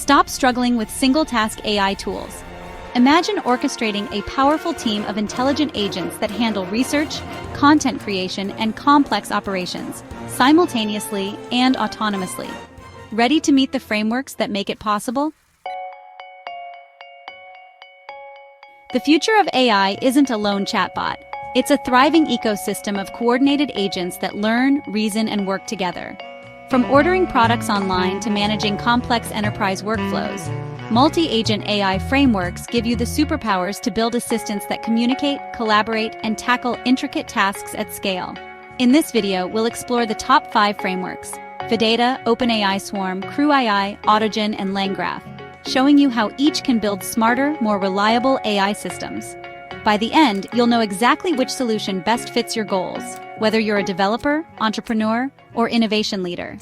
Stop struggling with single-task AI tools. Imagine orchestrating a powerful team of intelligent agents that handle research, content creation, and complex operations, simultaneously and autonomously. Ready to meet the frameworks that make it possible? The future of AI isn't a lone chatbot. It's a thriving ecosystem of coordinated agents that learn, reason, and work together. From ordering products online to managing complex enterprise workflows, multi-agent AI frameworks give you the superpowers to build assistants that communicate, collaborate, and tackle intricate tasks at scale. In this video, we'll explore the top 5 frameworks: Phidata, OpenAI Swarm, CrewAI, Autogen, and LangGraph, showing you how each can build smarter, more reliable AI systems. By the end, you'll know exactly which solution best fits your goals, whether you're a developer, entrepreneur, or innovation leader.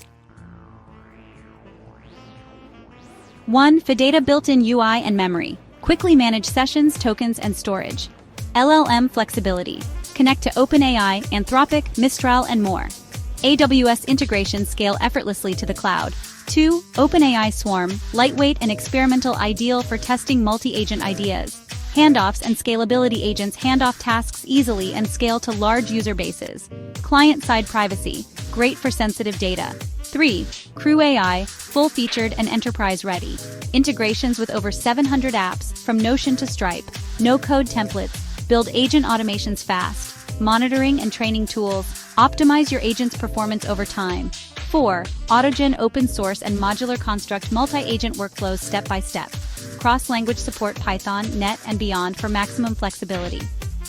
1. Phidata built-in UI and memory. Quickly manage sessions, tokens, and storage. LLM flexibility. Connect to OpenAI, Anthropic, Mistral, and more. AWS integrations scale effortlessly to the cloud. 2. OpenAI Swarm. Lightweight and experimental, ideal for testing multi-agent ideas. Handoffs and scalability agents hand off tasks easily and scale to large user bases. Client-side privacy. Great for sensitive data. 3. CrewAI, full-featured and enterprise-ready. Integrations with over 700 apps, from Notion to Stripe. No-code templates. Build agent automations fast. Monitoring and training tools. Optimize your agent's performance over time. 4. Autogen, open source and modular construct multi-agent workflows step-by-step. Cross-language support, Python, Net, and beyond for maximum flexibility.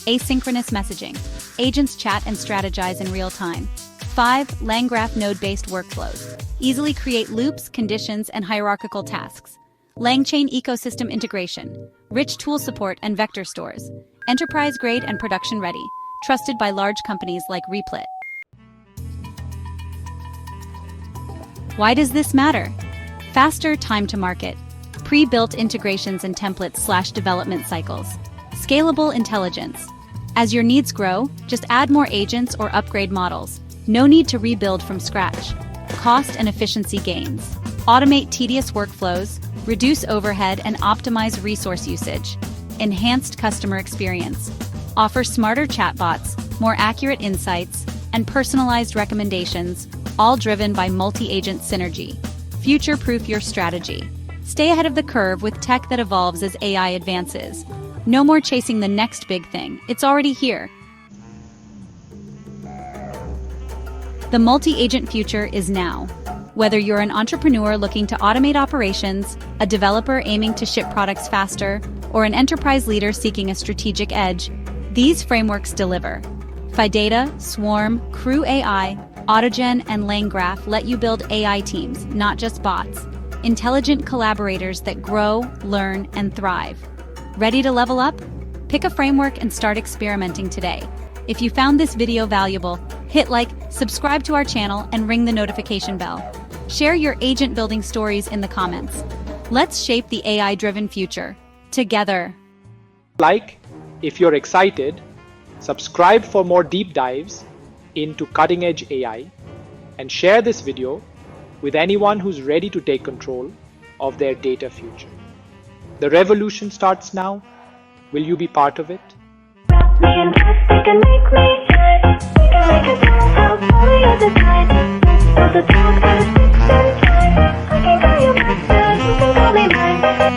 Asynchronous messaging. Agents chat and strategize in real time. 5. LangGraph node-based workflows. Easily create loops, conditions, and hierarchical tasks. LangChain ecosystem integration. Rich tool support and vector stores. Enterprise-grade and production-ready. Trusted by large companies like Replit. Why does this matter? Faster time to market. Pre-built integrations and templates/development cycles. Scalable intelligence. As your needs grow, just add more agents or upgrade models. No need to rebuild from scratch. Cost and efficiency gains. Automate tedious workflows, reduce overhead, and optimize resource usage. Enhanced customer experience. Offer smarter chatbots, more accurate insights, and personalized recommendations, all driven by multi-agent synergy. Future-proof your strategy. Stay ahead of the curve with tech that evolves as AI advances. No more chasing the next big thing. It's already here. The multi-agent future is now. Whether you're an entrepreneur looking to automate operations, a developer aiming to ship products faster, or an enterprise leader seeking a strategic edge, these frameworks deliver. Phidata, Swarm, CrewAI, Autogen, and LangGraph let you build AI teams, not just bots. Intelligent collaborators that grow, learn, and thrive. Ready to level up? Pick a framework and start experimenting today. If you found this video valuable, hit like, subscribe to our channel, and ring the notification bell. Share your agent-building stories in the comments. Let's shape the AI-driven future together. Like if you're excited, subscribe for more deep dives into cutting-edge AI, and share this video with anyone who's ready to take control of their data future. The revolution starts now. Will you be part of it?